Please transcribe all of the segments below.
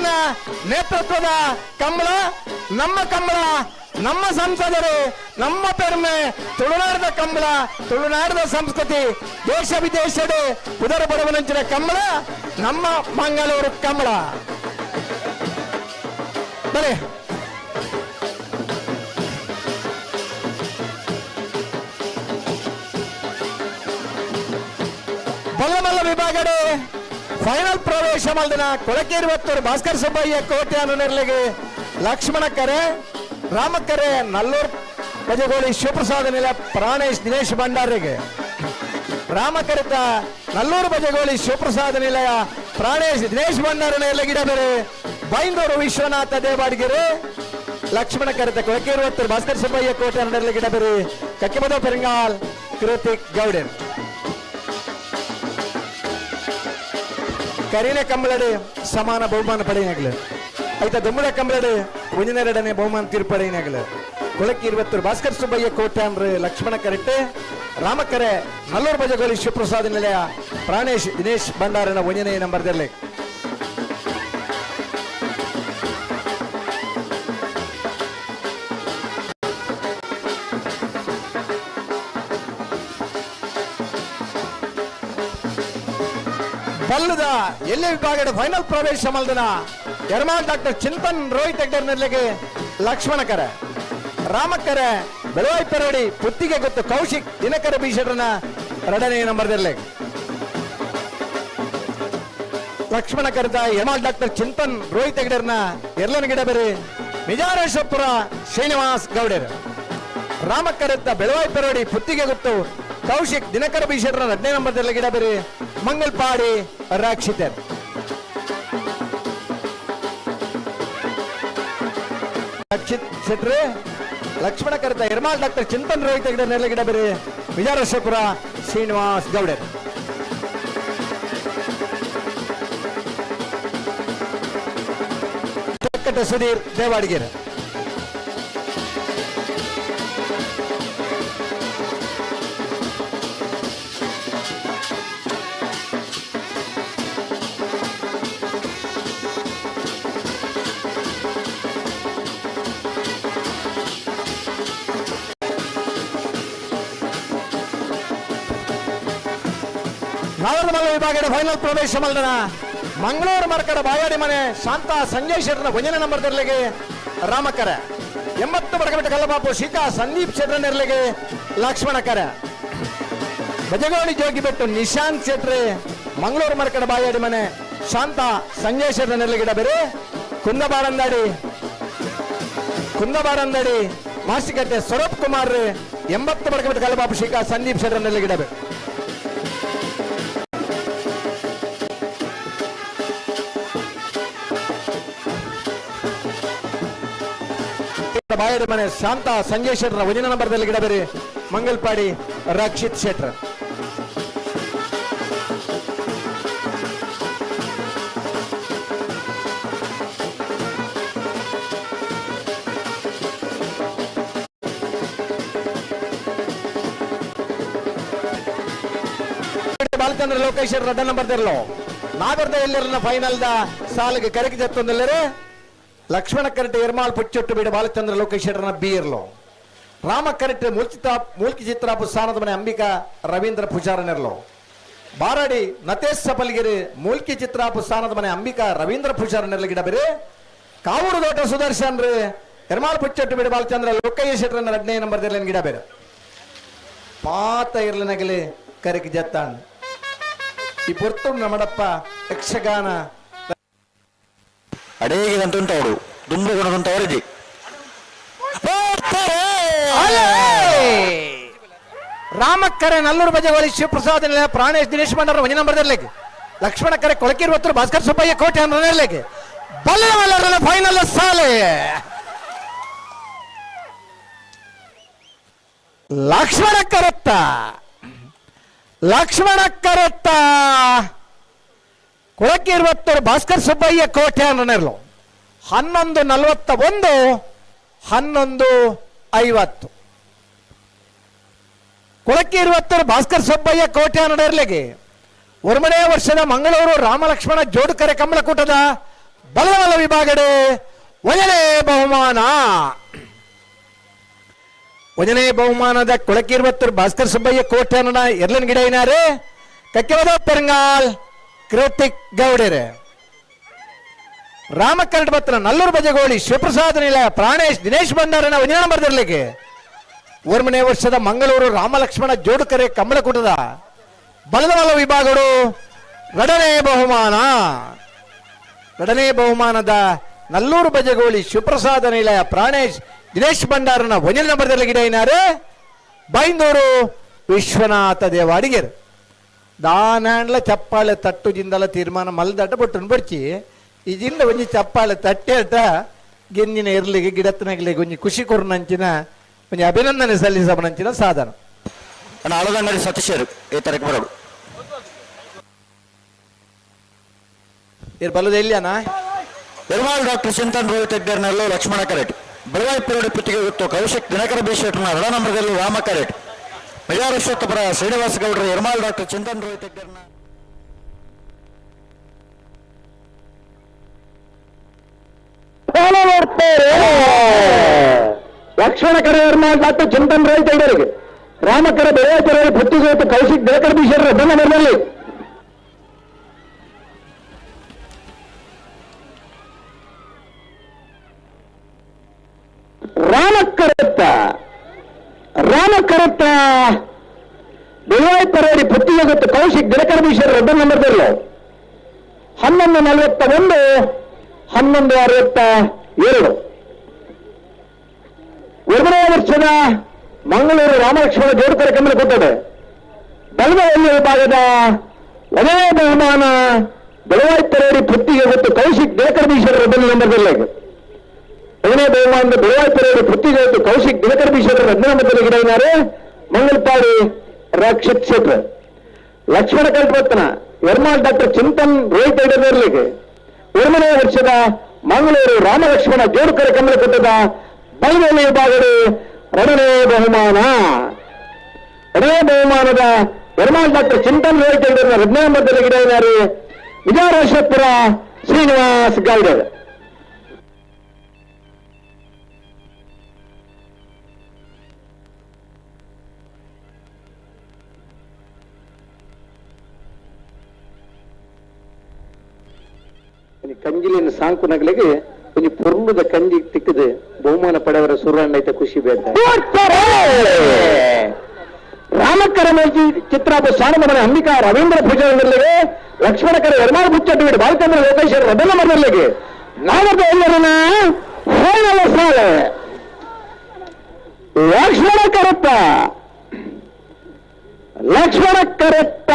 ಶೆಟ್ಟರ್ನ ನೇತೃತ್ವದ ಕಂಬಳ, ನಮ್ಮ ಕಂಬಳ, ನಮ್ಮ ಸಂಸದರು, ನಮ್ಮ ಪೆರ್ಮೆ, ತುಳುನಾಡದ ಕಂಬಳ, ತುಳುನಾಡದ ಸಂಸ್ಕೃತಿ, ದೇಶ ವಿದೇಶದ ಉದರ ಬಡವನಂಚಿನ ಕಂಬಳ, ನಮ್ಮ ಮಂಗಳೂರು ಕಂಬಳ. ಬರೀ ಬಲ್ಲಮಲ್ಲ ವಿಭಾಗದ ಫೈನಲ್ ಪ್ರವೇಶ ಮಲ್ದಿನ ಕೊಳಕೇರಿವತ್ತೂರು ಭಾಸ್ಕರ್ ಸುಬ್ಬಯ್ಯ ಕೋಟೆ ಅನ್ನೋರ್ಲಿಗೆ ಲಕ್ಷ್ಮಣ ಕರೆ, ರಾಮಕರೆ, ನಲ್ಲೂರು ಬಜಗೋಳಿ ಶಿವಪ್ರಸಾದ ನಿಲ ಪ್ರಾಣೇಶ್ ದಿನೇಶ್ ಭಂಡಾರಿಗೆ, ರಾಮಕರಿತ ನಲ್ಲೂರು ಬಜಗೋಳಿ ಶಿವಪ್ರಸಾದ ನಿಲಯ ಪ್ರಾಣೇಶ್ ದಿನೇಶ್ ಭಂಡಾರ ಗಿಡಬೇರೆ, ಬೈಂದೂರು ವಿಶ್ವನಾಥ ದೇವಾಡಿಗೆರೆ, ಲಕ್ಷ್ಮಣ ಕರಿತ ಕೊಳಕೇರಿವತ್ತೂರು ಭಾಸ್ಕರ್ ಸುಬ್ಬಯ್ಯ ಕೋಟೆ ಅನ್ನೋರ್ಲಿಗೆ ಗಿಡಬೇರೆ, ಕಕ್ಕಿಬದ ಪೆರಿಂಗಾಲ್ ಕೃತಿಕ್ ಗೌಡರ್. ಕರೀನೆ ಕಂಬಳಡೆ ಸಮಾನ ಬಹುಮಾನ ಪಡೆಯನಾಗಲು ಆಯ್ತಾ, ದೊಮ್ಮಡ ಕಂಬಳಡೆ ಒಂದಿನೆರಡನೇ ಬಹುಮಾನ ತೀರ್ಪಡೆಯನಾಗಲು ಕೊಳಕೇರಿವತ್ತೂರು ಭಾಸ್ಕರ್ ಸುಬ್ಬಯ್ಯ ಕೋಟೆ ಅಂದ್ರೆ ಲಕ್ಷ್ಮಣ ಕರೆಟ್ಟೆ, ರಾಮಕರೆ, ನಲ್ಲೂರು ಬಜಗೋಳಿ ಶಿವಪ್ರಸಾದ ನಿಲಯ ಪ್ರಾಣೇಶ್ ದಿನೇಶ್ ಭಂಡಾರನ ಒಂದನೇ ನಂಬರ್ದಲ್ಲಿ. ಬಲ್ಲದ ಎಲ್ಲಿ ವಿಭಾಗದ ಫೈನಲ್ ಪ್ರವೇಶ ಮಲ್ದನ ಯರಮಾಳ್ ಡಾಕ್ಟರ್ ಚಿಂತನ್ ರೋಹಿತ್ ಹೆಗ್ಡರ್ ನಿರ್ಲೆಗೆ ಲಕ್ಷ್ಮಣಕರ, ರಾಮಕರೆ, ಬೆಳವಾಯಿ ಪೆರಡಿ ಪುತ್ತಿಗೆ ಗೊತ್ತು ಕೌಶಿಕ್ ದಿನಕರ ಬೀಷರನ ಎರಡನೇ ನಂಬರ್ದಲ್ಲಿ. ಲಕ್ಷ್ಮಣ ಕರೆದ ಯರಮಾಳ್ ಡಾಕ್ಟರ್ ಚಿಂತನ್ ರೋಹಿತ್ ಹೆಗ್ಡರ್ನ ಎರಡನೇ ಗಿಡಬೇರೆ ಮಿಜಾರೇಶ್ವರಪುರ ಶ್ರೀನಿವಾಸ್ ಗೌಡರ್, ರಾಮಕರೆದ್ದ ಬೆಳವಾಯಿ ಪೆರಡಿ ಪುತ್ತಿಗೆ ಗೊತ್ತು ಕೌಶಿಕ್ ದಿನಕರ ಬೀಷರನ ಎರಡನೇ ನಂಬರ್ದಲ್ಲಿ ಗಿಡಬೇರೆ ಮಂಗಲ್ಪಾಡಿ ರಾಕ್ಷಿತರ್. ರಕ್ಷಿತ್ ಶೆಟ್ರೆ ಲಕ್ಷ್ಮಣ ಕರೆತ ಯರಮಾಳ್ ಡಾಕ್ಟರ್ ಚಿಂತನ್ ರೋಹಿತ್ ಹೆಗ್ಡರ್ ನೆರಳೆ ಗಿಡಬೇರೆ ವಿಜಾರೇಶ್ವರಪುರ ಶ್ರೀನಿವಾಸ್ ಗೌಡರ್. ಚಕ್ಕಟ ಸುಧೀರ್ ದೇವಾಡಿಗೆರೆ. ನಾಗರಮಲ್ಲ ವಿಭಾಗದ ಫೈನಲ್ ಪ್ರವೇಶ ಮಲ್ದನ ಮಂಗಳೂರು ಮರ್ಕಡ ಬಾಯಾಡಿ ಮನೆ ಶಾಂತ ಸಂಜಯ್ ಶೆಟ್ಟರ್ನ ಒಂದನೇ ನಂಬರ್ದಲ್ಲಿಗೆ ರಾಮಕರೆ, 80 ಬಡಗಬಿಟ್ಟ ಕಲ್ಲಬಾಪು ಶಿಖಾ ಸಂದೀಪ್ ಶೆಟ್ಟರ್ ನೆರಳಿಗೆ ಲಕ್ಷ್ಮಣಕರೆ, ಬಜಗೋಳಿ ಜೋಗಿಬೆಟ್ಟು ನಿಶಾಂತ್ ಶೆಟ್ರೆ ಮಂಗಳೂರು ಮರ್ಕಡ ಬಾಯಾಡಿ ಮನೆ ಶಾಂತ ಸಂಜಯ್ ಶೆಟ್ಟರ್ ನೆರಳಿಗೆ ಇಡಬೇರೆ ಕುಂದಬಾರಂದಡಿ ಮಾಸ್ಟಿಕಟ್ಟೆ ಸ್ವರೂಪ್ ಕುಮಾರ್ 80 ಬಡಗಬಿಟ್ಟ ಕಲ್ಲಬಾಪು ಶಿಖಾ ಸಂದೀಪ್ ಶೆಟ್ಟರ್ ನೆರಳಿಗೆ ಇಡಬೇಕು. ಬಾಯಡಿ ಮನೆ ಶಾಂತ ಸಂಜಯ್ ಶೆಟ್ಟರ್ ಒಂದನೇ ನಂಬರ್ದಲ್ಲಿ ಗಿಡಬೇರೆ ಮಂಗಲ್ಪಾಡಿ ರಕ್ಷಿತ್ ಶೆಟ್ಟರ್. ಬಾಲಚಂದ್ರ ಲೋಕೇಶ್ ಶೆಟ್ಟರ್ ಎರಡನೇ ನಂಬರ್ದಲ್ಲೋ ನಾಗರದ ಎಲ್ಲರನ್ನ ಫೈನಲ್ ದ ಸಾಲಿಗೆ ಕರೆಗೆ ಜತ್ತೊಂದಲ್ಲರೆ ಲಕ್ಷ್ಮಣ ಕರೆಟ್ ಯರಮಾಳ್ ಪುಚ್ಚೊಟ್ಟು ಬೀಡ ಬಾಲಚಂದ್ರ ಲೋಕೇಶ್ ಶೆಟ್ಟರ್ನ ಬೀರ್ಲು, ರಾಮ ಕರೆಟ್ ಮೂಲ್ಕಿ ಚಿತ್ರಾಪು ಸ್ಥಾನದ ಮನೆ ಅಂಬಿಕಾ ರವೀಂದ್ರ ಪೂಜಾರ ನೆರಲು, ಬಾರಾಡಿ ನತೇಶ್ ಸಪಲ್ಗಿರಿ ಮೂಲ್ಕಿ ಚಿತ್ರಾಪು ಸ್ಥಾನದ ಮನೆ ಅಂಬಿಕಾ ರವೀಂದ್ರ ಪೂಜಾರ ನೆರಲು ಗಿಡಬೇರೆ ಕಾವೂರು ದೋಟ ಸುದರ್ಶನ್ ರೀ ಯರಮಾಳ್ ಪುಚ್ಚೊಟ್ಟು ಬೀಡ ಬಾಲಚಂದ್ರ ಲೋಕಯ್ಯ ಶೆಟ್ಟರ್ನ ಎರಡನೇ ನಂಬರ್ದಲ್ಲಿ ಗಿಡಬೇರೆ ಪಾತ ಇರ್ಲನಗಲಿ ಕರೆಗೆ ಜತ್ತಾನ್ ಈ ಪೊರ್ತು ನಮ್ಮಡಪ್ಪ ಯಕ್ಷಗಾನ ಅಡೇಗಿದಂತುಂಟವರು ದುಂಬು ಗುಣದಂತವರಿಜಿ ರಾಮಕ್ಕರೆ ನಲ್ಲೂರು ಬಜಗೋಳಿ ಶಿವಪ್ರಸಾದ್ ಪ್ರಾಣೇಶ್ ದಿನೇಶ್ ಭಂಡಾರ ಒಂದನೇ ನಂಬರ್ದಲ್ಲಿ, ಲಕ್ಷ್ಮಣ ಕರೆ ಕೊಳಕೇರಿವತ್ತೂರು ಭಾಸ್ಕರ್ ಸುಬ್ಬಯ್ಯ ಕೋಟೆ ಅನ್ನೋರ್ಲಿಗೆ ಬಲ್ಲ ಫೈನಲ್ ಸಾಲೆ ಲಕ್ಷ್ಮಣ ಕರೆತ್ತ ಕೊಳಕೇರಿವತ್ತೂರು ಭಾಸ್ಕರ್ ಸುಬ್ಬಯ್ಯ ಕೋಟೆ ಅನ್ನೋರ್ಲು 11:41 11:50 ಕೊಳಕೇರಿವತ್ತೂರು ಭಾಸ್ಕರ್ ಸುಬ್ಬಯ್ಯ ಕೋಟೆ ಅನ್ನೋರ್ಲಿಗೆ 1ನೇ ವರ್ಷದ ಮಂಗಳೂರು ರಾಮಲಕ್ಷ್ಮಣ ಜೋಡುಕರೆ ಕಂಬಳಕೂಟದ ಬಲವಾಲ ವಿಭಾಗಡೆ ಒಂದನೇ ಬಹುಮಾನ. ಒಂದನೇ ಬಹುಮಾನದ ಕೊಳಕಿರುವತ್ತೂರು ಭಾಸ್ಕರ್ ಸುಬ್ಬಯ್ಯ ಕೋಟೆನ ಎರ್ಲನ್ ಗಿಡ ಏನಾರೆ ಕಕ್ಕೆವದ ಪೆರಂಗಾಲ್ ಕೃತಿಕ್ ಗೌಡರೆ. ರಾಮಕರಡ್ ಬತ್ತನ ನಲ್ಲೂರು ಬಜಗೋಳಿ ಶಿವಪ್ರಸಾದ್ ನಿಲಯ ಪ್ರಾಣೇಶ್ ದಿನೇಶ್ ಬಂದಾರನ ಒಂದನೇ ನಂಬರ್ ಇರಲಿಕ್ಕೆ. ಓರ್ಮನೇ ವರ್ಷದ ಮಂಗಳೂರು ರಾಮಲಕ್ಷ್ಮಣ ಜೋಡುಕರೆ ಕಮಲಕೂಟದ ಬಲದವಲ ವಿಭಾಗಗಳು ಎರಡನೇ ಬಹುಮಾನ. ಎರಡನೇ ಬಹುಮಾನದ ನಲ್ಲೂರು ಬಜಗೋಳಿ ಶಿವಪ್ರಸಾದ ನಿಲಯ ಪ್ರಾಣೇಶ್ ದಿನೇಶ್ ಭಂಡಾರನ ಒಂದನೇ ನಂಬರ್ದಲ್ಲಿ ಗಿಡ ಏನಾರೆ ಬೈಂದೂರು ವಿಶ್ವನಾಥ ದೇವಾಡಿಗೆರ್. ದಾನಾಂಡ್ಲ ಚಪ್ಪಾಳೆ ತಟ್ಟು ಜಿಂದಲ ತೀರ್ಮಾನ ಮಲ್ದಟ ಬೊಟ್ಟನ್ನು ಬಡ್ಚಿ ಇಜಿಂದ ಒಂಜಿ ಚಪ್ಪಾಳೆ ತಟ್ಟೆಟ ಗೆನ್ನಿನ ಇರ್ಲಿಗೆ ಗಿಡತ್ತನಗಳಿಗೆ ಒಂಜಿ ಖುಷಿ ಕೊರ್ನಂಚಿನ ಒಂಜಿ ಅಭಿನಂದನೆ ಸಲ್ಲಿಸಬನಂಚಿನ ಸಾಧನ. ಆಳದಂಗಡಿ ಸತೀಶರು ಈ ತರಕ್ಕೆ ಬರೋಡು ಇರ್ ಬಲ್ಲದ ಎಲ್ಲಿಯಾನ ಎರ್ಮಾಲ್ ಡಾಕ್ಟರ್ ಚಿಂತನ್ ರೋಹಿತ್ ಹೆಗ್ಗರ್ನಲ್ಲೂ ಲಕ್ಷ್ಮಣ ಕರೆಟ್ ಬಡವಾಯಿಪುರಡಿ ಪುತ್ತಿಗೆ ಗೊತ್ತು ಕೌಶಿಕ್ ದಿನಕರ ಬೀಶೆಟ್ನ ಎರಡ ನಂಬರ್ದಲ್ಲಿ ರಾಮ ಕರೆಟ್ ಮೇಜಾರಶ್ವತ್ತಪುರ ಶ್ರೀನಿವಾಸ ಗೌಡರು ಎರ್ಮಾಲ್ ಡಾಕ್ಟರ್ ಚಿಂತನ್ ರೋಹಿತ್ ಹೆಗ್ಗರ್ನ ಲಕ್ಷ್ಮಣ ಕರೆ ಎರ್ಮಾಲ್ ಡಾಕ್ಟರ್ ಚಿಂತನ್ ರೋಹಿತ್ ಹೆಗ್ಗರಿಗೆ ರಾಮಕರ ಬೆಳೆಯುವ ಪುತ್ತಿಗೆ ಗೊತ್ತು ಕೌಶಿಕ್ ದಿನಕರ ಬೀಶೆಟ್ರ ಎರಡ ನಂಬರ್ನಲ್ಲಿ ರಾಮಕರತ್ತ ಬೆಳವಾಯಿಪರೇಡಿ ಪುತ್ತಿಗೆ ಗೊತ್ತು ಕೌಶಿಕ್ ದಿನಕರ ಬೀಶರ್ ಎರಡ ನಂಬರ್ದಲ್ಲೂ 11:41 11:62 ಎರಡನೇ ವರ್ಷದ ಮಂಗಳೂರು ರಾಮಲಕ್ಷ್ಮಣ ಜೋಡುಕರೆ ಕಮ್ಮಿ ಕೊಟ್ಟದೆ. ಬಲದಲ್ಲಿ ವಿಭಾಗದ ಒಂದನೇ ಬಹುಮಾನ ಬೆಳವಾಯಿಪರೇಡಿ ಪುತ್ತಿಗೆ ಗೊತ್ತು ಕೌಶಿಕ್ ದಿನಕರ ಬೀಶರ್ ಎರಡ ನಂಬರ್ದಲ್ಲಿ. ಒಂದನೇ ಬಹುಮಾನದ ಬೆಳವಾಯಿಪರೇಡಿ ಪುತ್ತಿಗೆ ಗೊತ್ತು ಕೌಶಿಕ್ ದಿನಕರ ಬೀಶರ್ ಎರಡ ನಂಬರ್ದಲ್ಲಿ ಗಿಡ ಏನಾರೆ ಮಂಗಲ್ಪಾಡಿ ರಕ್ಷಿತ್ ಶೆಟ್ರ್. ಲಕ್ಷ್ಮಣ ಕಲ್ಪತ್ನ ಎರ್ಮಾಲ್ ಡಾಕ್ಟರ್ ಚಿಂತನ್ ರೋಹಿತ್ ಹೆಗ್ಗರ್ನವರಿಗೆ ಎರಡನೇ ವರ್ಷದ ಮಂಗಳೂರು ರಾಮಲಕ್ಷ್ಮಣ ಜೋಡುಕರೆ ಕಮ್ಮಿ ಕೊಟ್ಟದ ಬಲದಲ್ಲಿ ವಿಭಾಗದ ಎರಡನೇ ಬಹುಮಾನ. ಎರಡನೇ ಬಹುಮಾನದ ಎರ್ಮಾಲ್ ಡಾಕ್ಟರ್ ಚಿಂತನ್ ರೋಹಿತ್ ಹೆಗ್ಗರ್ನ ಎರಡನೇ ನಂಬರ್ದಲ್ಲಿ ಗಿಡ ಏನಾರು ವಿಜಯರಾಜೇಶ್ವರ ಶ್ರೀನಿವಾಸ್ ಗೌಡರ್. ಕಂಜಿಲಿನ ಸಾಂಕು ನಗಲಿಗೆ ಒಂದು ಪೊರ್ಲುದ ಕಂಜಿ ತಿಕ್ಕದು ಬಹುಮಾನ ಪಡೆಯವರ ಸುರಣ್ಣ ಐತೆ ಖುಷಿ ಬೇಡ. ರಾಮಕರ ಮೇಲ್ಜಿ ಚಿತ್ರಾಪ ಸಾಣಮನೆ ಅಂಬಿಕಾ ರವೀಂದ್ರ ಪೂಜಾರಿಗೆ ಲಕ್ಷ್ಮಣಕರ ಎರ್ಮಾಲ್ ಬುಚ್ಚಟ್ಟು ಬಿಡು ಬಾಲಚಂದ್ರ ಲೋಕೇಶ್ವರ ಮೊದಲ ಮರಲಿಗೆ ನಾಗದ ಎಲ್ಲರನ್ನ ಹೋಗಲ್ಲ ಸಾಲೆ ಲಕ್ಷ್ಮಣ ಕರೆತ್ತ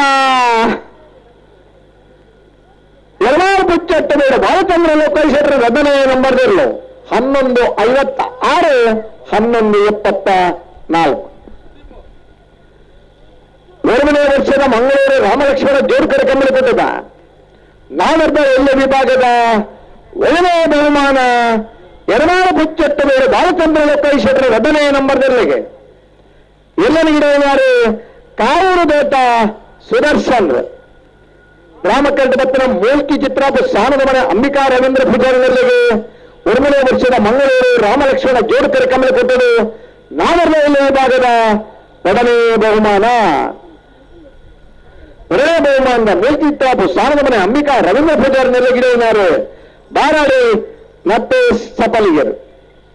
ಎರ್ಮಾಲ್ ಬುಚ್ಚಟ್ಟು ಬಿಡು ಬಾಲಚಂದ್ರ ಲೋಕೇಶ್ವರ ಎರಡನೇ ನಂಬರ್ದಿರ್ಲು 11:56 11:74. ಎರಡನೇ ವರ್ಷದ ಮಂಗಳೂರು ರಾಮಲಕ್ಷ್ಮಣ ಜೋಡುಕರೆ ಕಮ್ಮಿ ಕೊಟ್ಟದ ನಾಗರದ ಎಲ್ಲ ವಿಭಾಗದ ಒಂದನೇ ಬಹುಮಾನ ಎರ್ಮಾಲ್ ಬುಚ್ಚಟ್ಟು ಬಿಡು ಬಾಲಚಂದ್ರ ಲೋಕೇಶ್ವರ ಎರಡನೇ ನಂಬರ್ದಲ್ಲಿಗೆ ಎಲ್ಲನ ಗಿಡ ಯಾರು ಕಾವೂರು ಬೇಟ ಸುದರ್ಶನ್. ರಾಮಕಂಠ ಭಕ್ತನ ಮೂಲ್ಕಿ ಚಿತ್ರಾಪ ಸಾಣದ ಮನೆ ಅಂಬಿಕಾ ರವೀಂದ್ರ ಪೂಜಾರಿಗೆ ಎರಡನೇ ವರ್ಷದ ಮಂಗಳೂರು ರಾಮಲಕ್ಷ್ಮಣ ಜೋಡುಕರೆ ಕಮ್ಮಿ ಕೊಟ್ಟದು ನಾಗರದ ಎಲ್ಲ ವಿಭಾಗದ ಎರಡನೇ ಬಹುಮಾನ. ಎರಡನೇ ಬಹುಮಾನದ ಮೂಲ್ಕಿ ಚಿತ್ರಾಪ ಸಾಣದ ಮನೆ ಅಂಬಿಕಾ ರವೀಂದ್ರ ಪೂಜಾರಿ ಗಿಡ ಏನಾರು ಬಾರಾಡಿ ಮತ್ತೆ ಸಫಲಿಗರು.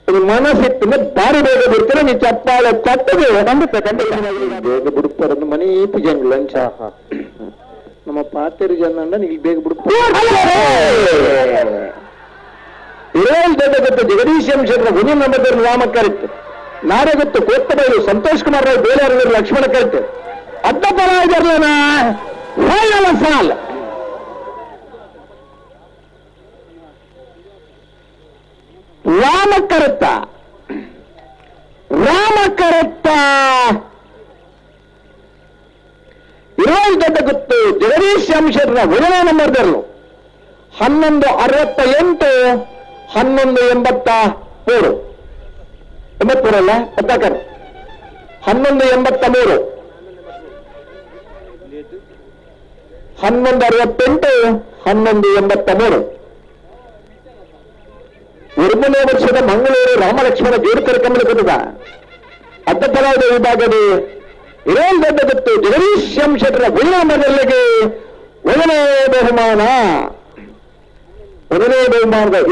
ಇದು ಮನಸ್ಸಿಟ್ಟಿನ ಬಾರಿ ಬೇಗ ಬಿಡ್ತಾರೆ ನೀ ಚಪ್ಪಾಳೆ ತಟ್ಟದೆ ಬೇಗ ಬಿಡುತ್ತಾರನ್ನು ಮನೆ ಪೂಜೆಗಳು ಲಂಚ ನಮ್ಮ ಪಾತೇರು ಜನ ನೀವು ಬೇಗ ಬಿಡುತ್ತಾರೆ. ಗೊತ್ತು ಜಗದೀಶ್ ಕ್ಷೇತ್ರ ಮುಂದಿನ ನಂಬರ್ ರಾಮಕರಿತ್ತು ನಾರೇ ಗೊತ್ತು ಕೋತ್ತಬೈಲು ಸಂತೋಷ್ ಕುಮಾರ್ ರಾವ್ ಬೇರೆ ಲಕ್ಷ್ಮಣ ಕರಿತು ಅಡ್ಡ ಪರ ಇದಾರಲ್ಲ ಫೈನಲ್ ಸಾಲ್ ರಾಮಕರತ್ತ ಇರೋದು ದೊಡ್ಡ ಗೊತ್ತು ಜಗದೀಶ್ ಕ್ಷೇತ್ರ ಒಂದನೇ ನಂಬರ್ದರ್ಲು 11:68 11:83 83 ಅಲ್ಲ ಪತ್ತಾಕರ್ 11:83 11:68 11:83 1 ವರ್ಷದ ಮಂಗಳೂರು ರಾಮಲಕ್ಷ್ಮಣ ಜೋಡುಕರ ಕಮಲ ಕೂಟದ ಅಡ್ಡಪರಾದ ವಿಭಾಗದ ಇರೋಲ್ ದೊಡ್ಡ ಗೊತ್ತು ಜಗದೀಶ್ ಎಂ ಶೆಟ್ಟರ ಗುರುನಾಮದಲ್ಲಿಗೆ 1ನೇ ಬಹುಮಾನದ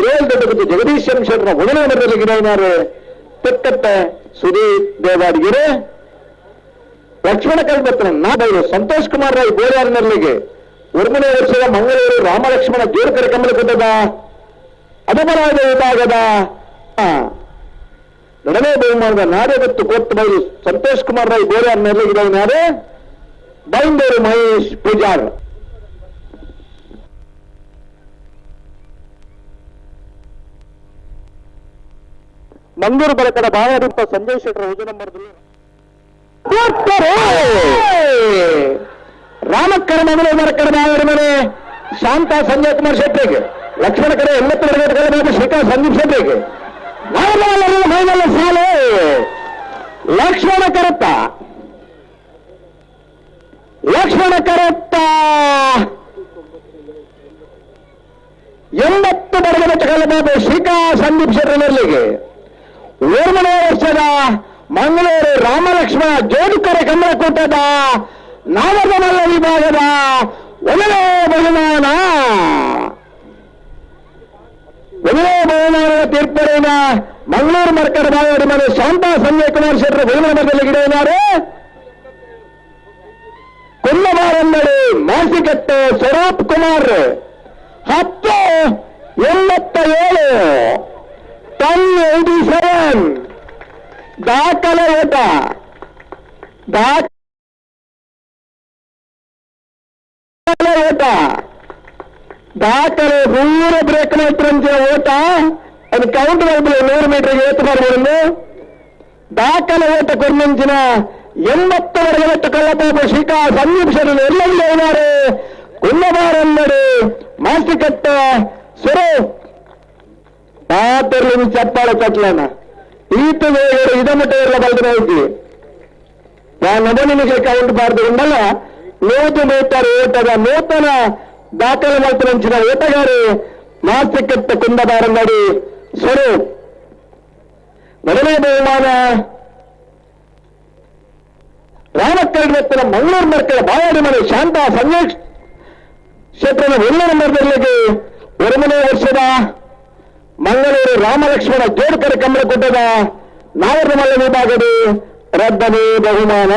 ಇರೋಲ್ ದೊಡ್ಡ ಗೊತ್ತು ಜಗದೀಶ್ ಎಂ ಶೆಟ್ಟರ ಗುರುನಾಮದಲ್ಲಿ ಗಿಡನಾರು ತೆಕ್ಕಟ್ಟೆ ಸುದೀಪ್ ದೇವಾಡಿಗೆರೆ ಲಕ್ಷ್ಮಣ ಕಲ್ಪತ್ರ ನಾಡು ಸಂತೋಷ್ ಕುಮಾರ್ ರಾಯ್ ಗೋರ್ಯಾರ್ನಲ್ಲಿಗೆ 1ನೇ ವರ್ಷದ ಮಂಗಳೂರು ರಾಮಲಕ್ಷ್ಮಣ ಜೋಡುಕರ ಕಮಲ ಕೂಟದ ಅಡಬರಾದ ವಿಭಾಗದ 2ನೇ ಬಹುಮಾನದ ನಾಡೆ ಮತ್ತು ಕೋರ್ಟ್ ಬೈಲು ಸಂತೋಷ್ ಕುಮಾರ್ ರಾಯ್ ಗೋರ್ಯಾರ್ನಲ್ಲಿಗೆ ಬೈಂದೂರು ಮಹೇಶ್ ಪೂಜಾರ್. ಮಂಗಳೂರು ಬಲಕದ ಬಾಯಾರಿಪ್ಪ ಸಂಜಯ್ ಶೆಟ್ಟರ್ ಹುಜು ನಂಬರ್ದಲ್ಲಿ ರಾಮಕ್ಕರ ಮಂಗಳೂರು ಬಲಕದ ಬಾಯಾರಿ ಮನೆ ಶಾಂತ ಸಂಜಯ್ ಕುಮಾರ್ ಶೆಟ್ಟರಿಗೆ, ಲಕ್ಷ್ಮಣ ಕಡೆ 80 ವರ್ಗದ ಶ್ರೀಕಾಂತ್ ಸಂದೀಪ್ ಶೆಟ್ಟರಿಗೆ ಫೈನಲ್ ಸಾಲು ಲಕ್ಷ್ಮಣ ಕರತ್ತ 80 ವರ್ಗದ ಕಲಬಾಬು ಶ್ರೀಕಾಂತ್ ಸಂದೀಪ್ ಶೆಟ್ಟರ್ನಲ್ಲಿಗೆ 1ನೇ ವರ್ಷದ ಮಂಗಳೂರು ರಾಮಲಕ್ಷ್ಮಣ ಜೋಡುಕರ ಕಮಲ ಕೂಟದ ನಾಮಕಮಲ್ಲ ವಿಭಾಗದ 1ನೇ ಬಹುಮಾನ. 1ನೇ ಬಹುಮಾನದ ತೀರ್ಪಡೆಯಿಂದ ಮಂಗಳೂರು ಮರ್ಕಡ ಬಾಯಾಡಿ ಮನೆ ಶಾಂತ ಸಂಜಯ್ ಕುಮಾರ್ ಶೆಟ್ಟರ್ ಬಹುಮಾನದಲ್ಲಿ ಗಿಡವಿದ್ದಾರೆ. ಕುಲ್ಲಬಾರನ್ನಡಿ ಮಾಸಿಕಟ್ಟೆ ಸ್ವರೂಪ್ ಕುಮಾರ್ 10-87 10-87 ದಾಖಲೆ ಓಟ ದಾಖಲೆ ಪೂರ ಬ್ರೇಕ್ ಮಾಡ್ತಿರಂಚಿನ ಓಟ ಅದು ಕೌಂಟ್ ಮಾಡ್ಬಿಡಿ 100 ಮೀಟರ್ಗೆ ಏತು ಮಾಡ್ಬೋದು. ದಾಖಲೆ ಓಟ ಕೊರ್ಮಿಂಚಿನ 80 ವರ್ಗದಟ್ಟು ಕಳ್ಳಪಾಪ ಶ್ರೀಕಾ ಸಂದೀಪ್ ಶೆಟ್ಟರ್ ಎಲ್ಲೆಲ್ಲ ಇದ್ದಾರೆ. ಕುಲ್ಲಬಾರನ್ನಡಿ ಮಾಸ್ತಿಕಟ್ಟ ಸುರು ಪಾತ್ರಲಿ ಚಪ್ಪಾಳ ಚಟ್ಲನ ಈತ ವೇಗರು ಇದಮಟ್ಟ ಎಲ್ಲ ಬಲ್ದನ ಇದ್ವಿ ನಮನಿಗೆ ಕೌಂಟ್ ಬಾರ್ದು ಉಂಡಲ್ಲ 100 ಮೀಟರ್ ಓಟದ ನೂತನ ದಾಖಲೆ ಮಾಡ್ತಿರಂಚಿನ ಓಟಗಾರು ಮಾಸ್ತಿಕಟ್ಟ ಕುಂದಬಾರನ್ನಡಿ ಸುರು. 1ನೇ ಬಹುಮಾನ ರಾಮಕ್ಕರ ಮಂಗಳೂರು ಮರ್ಕಳ ಬಾಯಾಡಿ ಮನೆ ಶಾಂತ ಸಂಜಯ್ ಶೆಟ್ಟರ್ನ 1ನೇ ನಂಬರ್ನಲ್ಲಿಗೆ 1ನೇ ವರ್ಷದ ಮಂಗಳೂರು ರಾಮಲಕ್ಷ್ಮಣ ಜೋಡುಕರ ಕಮಲ ಕೂಟದ ನಾಗರಮಲ್ಲ ವಿಭಾಗದ 2ನೇ ಬಹುಮಾನ.